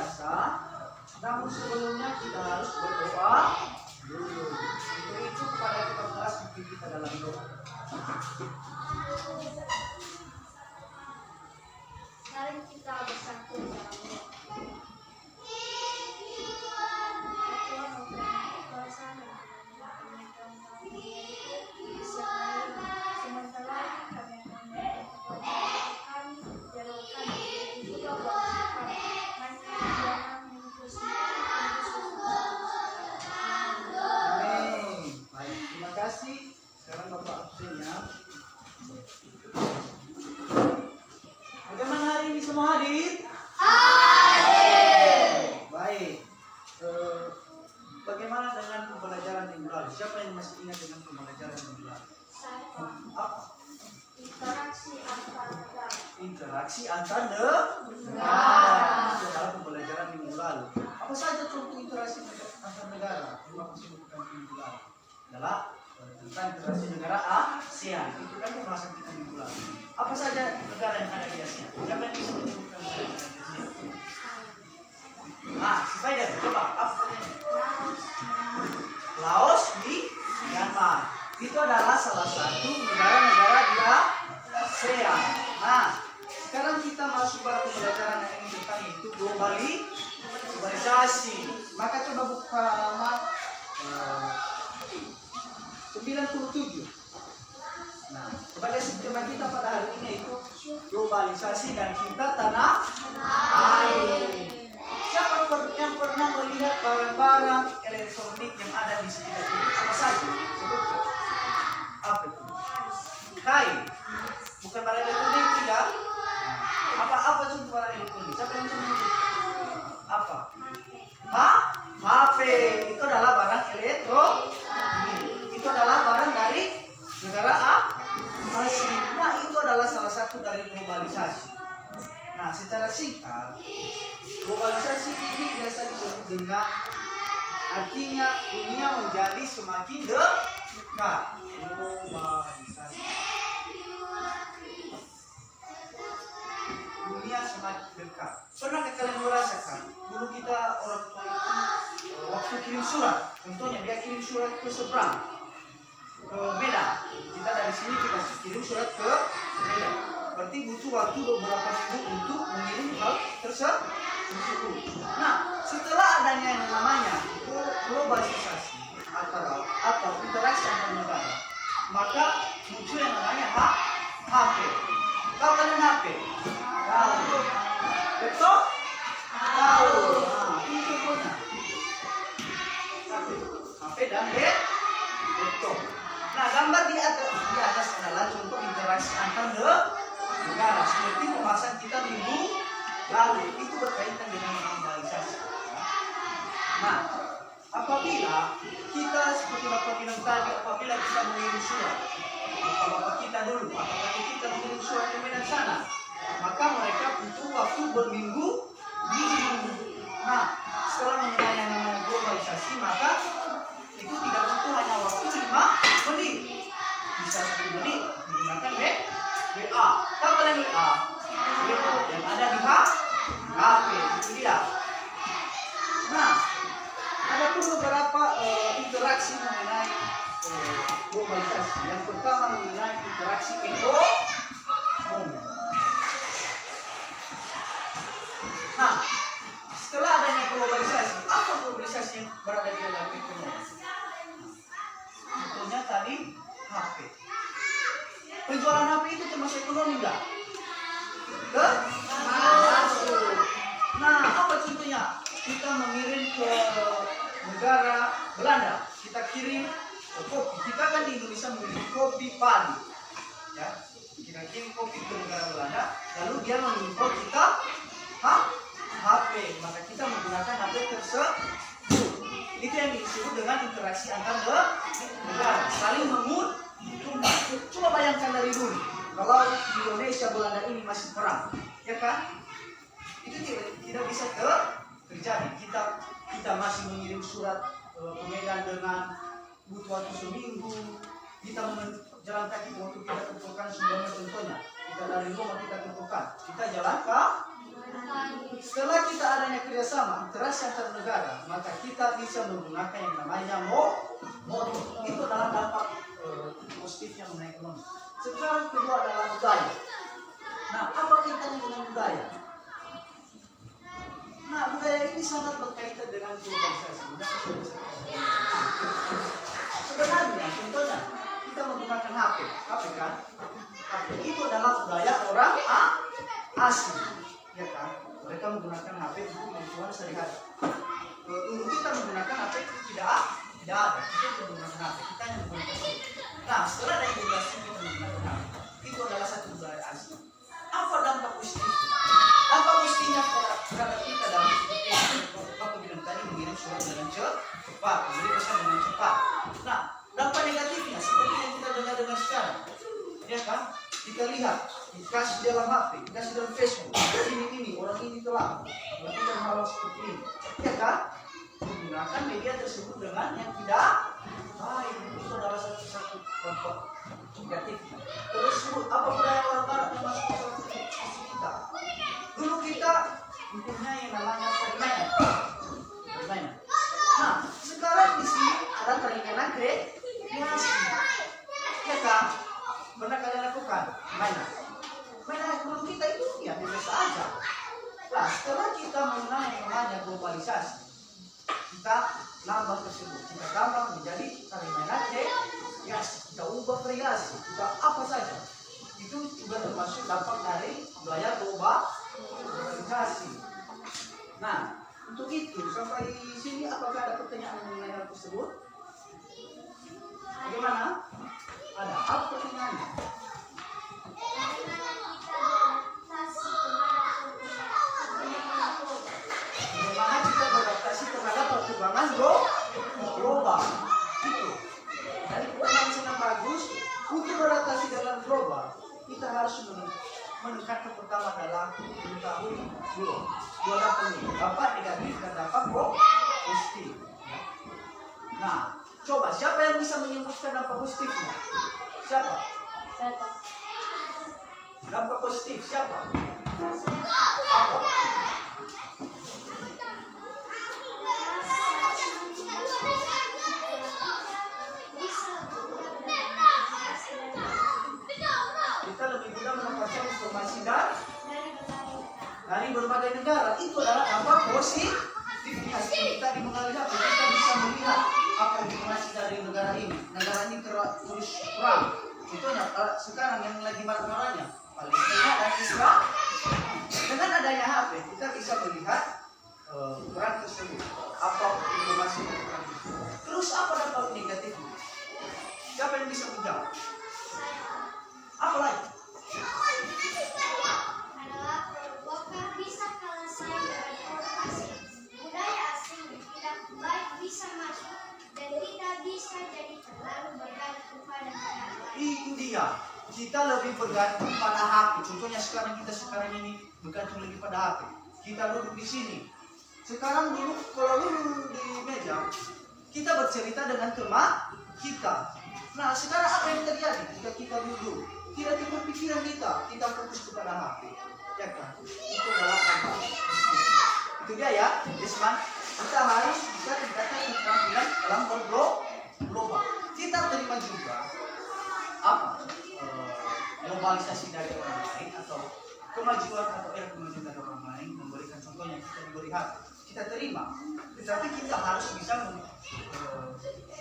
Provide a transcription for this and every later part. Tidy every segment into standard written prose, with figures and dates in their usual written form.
biasa. Namun sebelumnya kita harus berdoa dulu. Untuk itu kepada kita bahas kita dalam doa. Mari kita bersatu dalam doa. Sekarang Bapak absennya. Bagaimana hari ini semua hadir? Hadir. Baik. Bagaimana dengan pembelajaran minggu lalu? Siapa yang masih ingat dengan pembelajaran minggu lalu? Apa? Interaksi antar negara. Itu adalah pembelajaran minggu lalu. Apa saja contoh interaksi antar negara? Terima kasih bukan minggu lalu. Adalah tentang interaksi negara ASEAN. Itu kan pembahasan kita minggu lalu. Apa saja negara yang ada di ASEAN? Siapa yang bisa menyebutkan negara yang ada di ASEAN? Spider, coba. Apa? Laos di Myanmar. Itu adalah salah satu negara-negara di ASEAN. Nah, sekarang kita masuk pada pembelajaran yang ini tentang itu globalisasi. Maka coba buka halaman 97. Nah, sebagai tema kita pada hari ini itu globalisasi dan kita tanah air. Siapa yang pernah melihat barang-barang elektronik yang ada di sekitar kita? Apa saja? Sebutkan. Apa itu? Kain. Bukan barang elektronik tidak. Apa contoh barang elektronik? Siapa yang menyebut? Apa? HP. Itu adalah barang elektronik. Itu adalah barang dari negara asing. Nah, itu adalah salah satu dari globalisasi. Nah, secara singkat, globalisasi ini biasa disebut dengan artinya dunia menjadi semakin dekat. Globalisasi. Dunia semakin dekat. Pernah kalian merasakan? Dulu kita orang tua itu waktu kirim surat, contohnya dia kirim surat ke seberang, ke Medan. Kita dari sini kita kirim surat ke Medan. Berarti butuh waktu beberapa minggu untuk mengirim hal tersebut. Nah, setelah adanya yang namanya globalisasi atau interaksi antar negara, maka muncul yang namanya HP. Tahu kalian HP? Tahu. Betul? Tahu. Nah, ini contohnya. HP dan laptop. Nah, gambar di atas adalah contoh interaksi antar negara seperti pembahasan kita minggu lalu. Itu berkaitan dengan globalisasi. Nah, apabila kita seperti Bapak bilang tadi, apabila kita mengirim surat, Bapak kita dulu, apabila kita mengirim surat ke Medan sana, maka mereka butuh waktu berminggu. Nah, setelah mengenai yang namanya globalisasi, maka itu tidak butuh hanya waktu 5 menit, bisa 10 menit menggunakan WA. Tahu kalian WA? Yang ada di HP, itu dia. Nah, ada pun beberapa interaksi mengenai globalisasi. Yang pertama mengenai interaksi ekonomi. Nah, setelah adanya globalisasi, apa globalisasi yang berada di dalam ekonomi? Contohnya tadi HP. Penjualan HP itu termasuk ekonomi enggak? Masuk. Nah, apa contohnya? Kita mengirim ke negara Belanda, kita kirim kopi. Kita kan di Indonesia mengirim kopi padi, ya. Kita kirim kopi ke negara Belanda, lalu dia mengimpor kita HP. Maka kita menggunakan HP tersebut. Itu yang disebut dengan interaksi antar negara, saling menguntungkan. Coba bayangkan dari dulu, kalau di Indonesia Belanda ini masih perang, ya kan? Itu tidak bisa terjadi. Kita masih mengirim surat ke Medan dengan butuh waktu seminggu. Kita jalan kaki waktu kita tentukan sebelumnya, contohnya kita dari rumah kita tentukan, kita jalan ke Setelah kita adanya kerjasama interaksi antar negara, maka kita bisa menggunakan yang namanya motor. Itu adalah dampak positifnya mengenai ekonomi. Sekarang kedua adalah budaya. Nah, apa kaitannya dengan budaya? Nah, budaya ini sangat berkaitan dengan globalisasi. Sebenarnya, contohnya, kita menggunakan HP kan? HP itu adalah budaya orang asing, ya kan? Mereka menggunakan HP untuk kebutuhan sehari-hari. Dulu kita menggunakan HP itu tidak ada. Kita menggunakan HP, kita hanya menggunakan HP. Nah, setelah ada globalisasi kita menggunakan HP, itu adalah satu budaya asing. Apa dampak positifnya? Dampak positifnya terhadap kita dalam Bapak bilang tadi mengirim surat dengan cepat, memberi pesan dengan cepat. Nah, dampak negatifnya seperti yang kita dengar sekarang, ya kan? Kita lihat, dikasih dalam HP, dikasih dalam Facebook, ini orang ini telah melakukan hal seperti ini, ya kan? Menggunakan media tersebut dengan yang tidak baik, itu adalah satu dampak negatifnya. Terus apa budaya orang Barat yang masuk ke salah satu kita? Dulu kita mempunyai yang namanya permainan. Nah, sekarang di sini ada permainan kreasi, ya kan? Pernah kalian lakukan mainan menurut kita itu ya biasa aja. Nah, setelah kita mengenal yang namanya globalisasi, kita nambah tersebut, kita tambah menjadi permainan kreasi, kita ubah variasi, kita apa saja. Itu juga termasuk dampak dari budaya globalisasi. Nah, untuk itu sampai sini apakah ada pertanyaan mengenai hal tersebut? Bagaimana? Ada apa pertanyaannya? Bagaimana kita beradaptasi terhadap perkembangan global? Itu. Dari pertanyaan sangat bagus. Untuk beradaptasi dengan global, kita harus meningkatkan pertama adalah mengetahui dua dampak ini, dampak negatif dan dampak positif. Nah, coba siapa yang bisa menyebutkan dampak positifnya? Siapa? Dampak positif siapa? Apa? Kita lebih mudah mendapatkan informasi dari berbagai negara. Itu adalah dampak positif. Kita di mengalami apa? Kita bisa melihat apa informasi dari negara ini terus perang. Itu sekarang yang lagi marah-marahnya Palestina dan Israel. Dengan adanya HP kita bisa melihat perang tersebut, apa informasi dari perang itu. Terus apa dampak negatifnya? Siapa yang bisa menjawab? Apa lagi? Apakah bisa kalau saya beradaptasi budaya asing tidak baik bisa masuk dan tidak bisa jadi terlalu bergantung pada negara. Itu dia. Kita lebih bergantung pada HP. Contohnya sekarang ini bergantung lebih pada HP. Kita duduk di sini. Sekarang dulu kalau dulu di meja kita bercerita dengan teman kita. Nah, sekarang apa yang terjadi jika kita duduk? Tidak timbul pikiran kita fokus kepada HP. Ya kan? Itu adalah dampak. Itu dia ya, Desman. Kita harus bisa tingkatkan keterampilan dalam global. Kita terima juga apa globalisasi dari orang lain atau kemajuan dari orang lain, memberikan contohnya kita diberi HP, kita terima. Tetapi kita harus bisa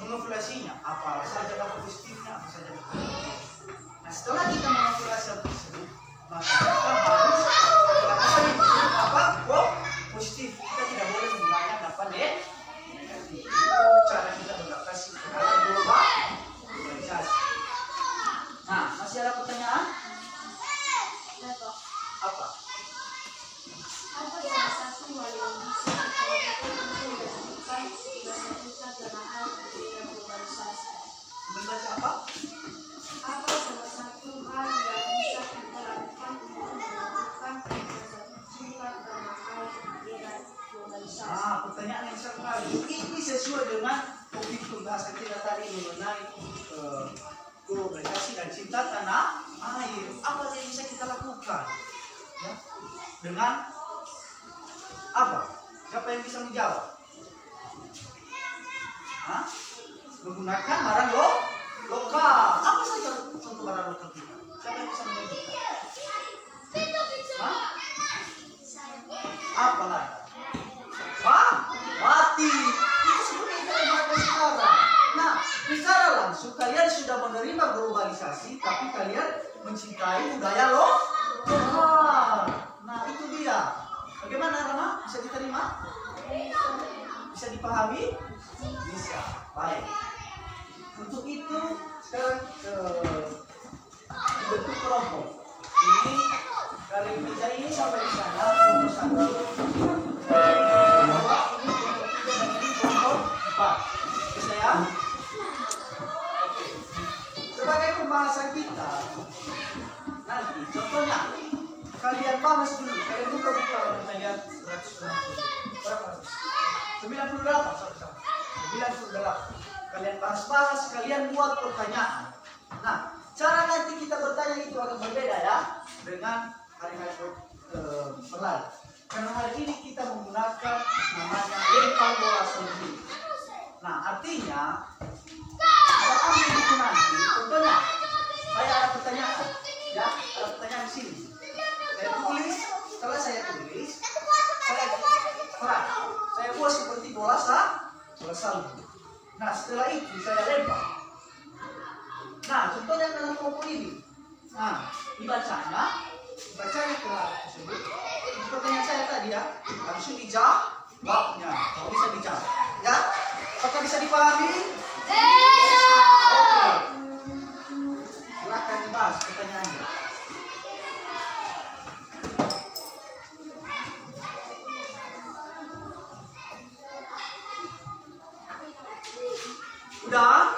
mengevaluasinya, apa saja dampak positifnya, apa saja dampak negatifnya. Nah, setelah kita mengevaluasi tersebut, maka kita harus melakukan dampak positif. Kita tidak boleh menggunakan dampak negatif. Itu cara kita beradaptasi terhadap globalisasi. Nah, masih ada pertanyaan? Apa? Apa salah satu hal yang bisa kita lakukan untuk melakukan kita tenaga ketika globalisasi? Membaca apa? Apa salah satu hal yang bisa kita lakukan untuk melakukan kita tenaga ketika globalisasi? Pertanyaan yang sangat bagus. Ini sesuai dengan topik pembahasan kita tadi mengenai globalisasi dan cinta tanah air. Apa yang bisa kita lakukan? Ya? Dengan Apa? Siapa yang bisa menjawab? Hah? Menggunakan barang lokal. Apa saja contoh barang lokal kita? Siapa yang bisa menjawab? Hah? Apa lagi? Wah, mati. Itu sebenarnya kita gunakan sekarang. Nah, secara langsung kalian sudah menerima globalisasi, tapi kalian mencintai budaya lokal. Nah, itu dia. Bagaimana Rama? Bisa diterima? Bisa dipahami? Bisa. Baik. Untuk itu sekarang bentuk kelompok. Ini kali meja ini sampai di sana. Untuk satu. Ini kelompok 4. Bisa ya? Oke. Sebagai pembahasan kita nanti, contohnya kalian bahas dulu. Kalian buka-buka kita lihat 190. Berapa? 98. 98. Kalian bahas-bahas, kalian buat pertanyaan. Nah, cara nanti kita bertanya itu akan berbeda ya dengan hari-hari berlalu. Karena hari ini kita menggunakan namanya lempar bola sendiri. Nah, artinya kita ambil itu nanti. Contohnya, saya ada pertanyaan, ya, ada pertanyaan di sini. Saya tulis, setelah saya tulis, saya buat seperti bola salju. Nah, setelah itu saya lempar. Nah, contohnya dalam kelompok ini. Nah, dibacanya ke arah tersebut. Itu pertanyaan saya tadi ya. Langsung dijawabnya. Kalau bisa dijawab. Ya? Apakah bisa dipahami? Oke. Silakan dibahas pertanyaannya. Udah?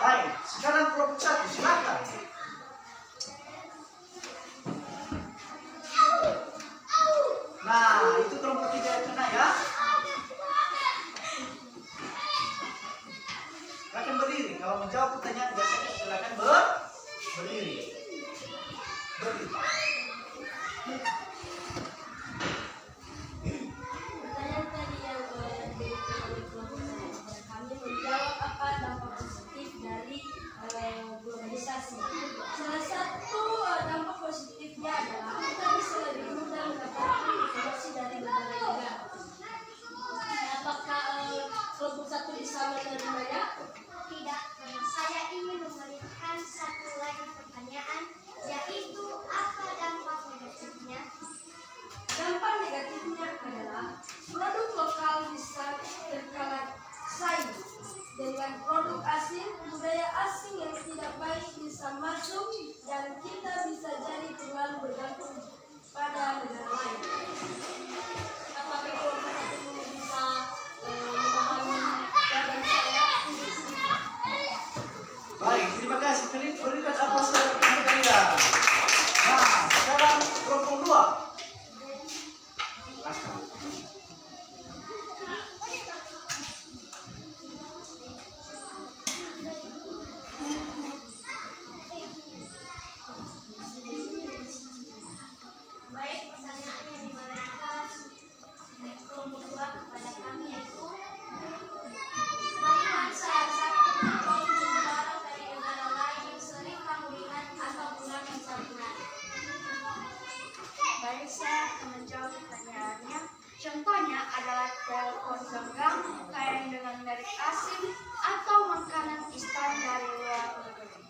Baik, sekarang kelompok 1, silakan. Nah, itu kelompok 3 yang kena ya. Silakan berdiri. Kalau menjawab pertanyaan biasanya silakan berdiri. Pertanyaan tadi yang diberikan oleh kelompok saya, kami menjawab apa dampak positif dari globalisasi. Salah satu dampak positifnya adalah kita bisa lebih mudah mendapatkan informasi dari berbagai negara. Apakah kelompok 1 bisa menerimanya? Tidak, karena saya ingin memberikan satu lagi pertanyaan, yaitu apa dampak negatifnya? Dampak negatifnya adalah produk lokal bisa terkalah saing dengan produk asing, budaya asing yang tidak baik bisa masuk, dan kita bisa jadi terlalu bergantung pada negara lain. Apakah kelompok 1 bisa memahami jawaban saya? Baik, terima kasih. Kalian berikan aplaus terhadap kalian. Nah, sekarang kelompok 2. Baik, pertanyaan yang diberikan kelompok 2 kepada kami yaitu, bagaimana salah satu kaum barang dari negara lain yang sering kamu lihat atau gunakan sehari-hari? Baik, saya akan menjawab pertanyaannya. Contohnya adalah telepon genggam, kain dengan merek asing, atau makanan instan dari luar negeri.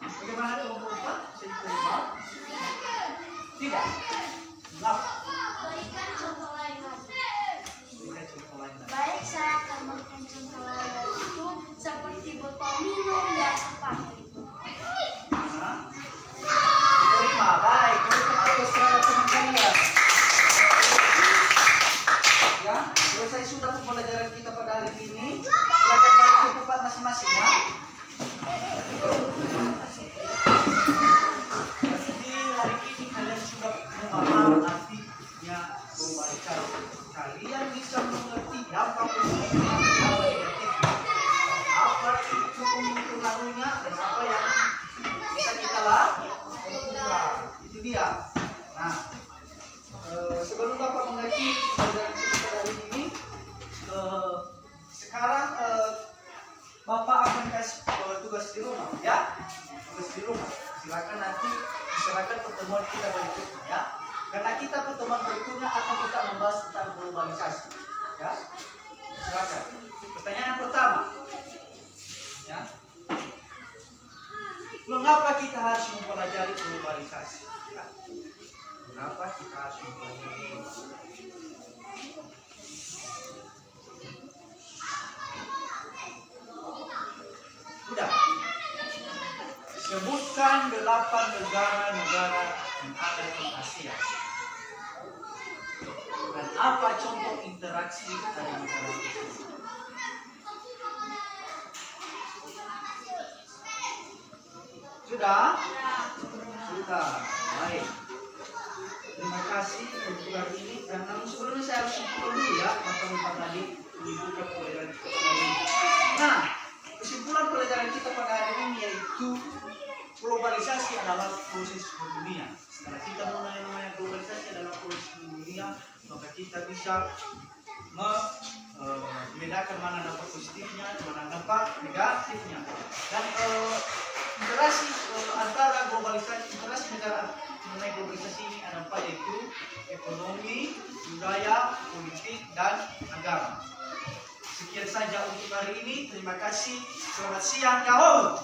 Bagaimana kelompok 4? Bisa diterima? Tidak. Mengapa? Berikan contoh lain lagi. Berikan contoh lain lagi. Baik, saya akan memberikan contoh lain yaitu seperti botol minum yang seperti itu. Nah, diterima. Baik, berikan aplaus terhadap teman kalian. Ya, selesai sudah pembelajaran kita pada hari ini. Silakan balik ke tempat masing-masing ya. Jadi hari ini kalian sudah memahami artinya globalisasi. Kalian bisa mengerti dampak positif dan negatifnya. Apa itu pengaruhnya dan apa yang bisa kita lakukan. Itu dia. Karena kita pertemuan berikutnya akan kita membahas tentang globalisasi. Ya, silakan. Pertanyaan yang pertama, ya, mengapa kita harus mempelajari globalisasi? Ya. Kenapa kita harus mempelajari globalisasi? Udah. Sebutkan 8 negara-negara yang ada di Asia. Dan apa contoh interaksi dari negara itu? Sudah? Sudah. Baik. Terima kasih untuk hari ini. Dan namun sebelumnya saya harus simpulkan dulu ya matematika tadi menunjukkan pelajaran kita pada hari ini. Nah, kesimpulan pelajaran kita pada hari ini yaitu globalisasi adalah proses dunia. Setelah kita mengenai namanya globalisasi adalah proses dunia, maka kita bisa membedakan mana dampak positifnya, mana dampak negatifnya. Dan interaksi antara globalisasi, interaksi negara mengenai globalisasi ini ada empat, yaitu ekonomi, budaya, politik, dan agama. Sekian saja untuk hari ini. Terima kasih. Selamat siang, kawan.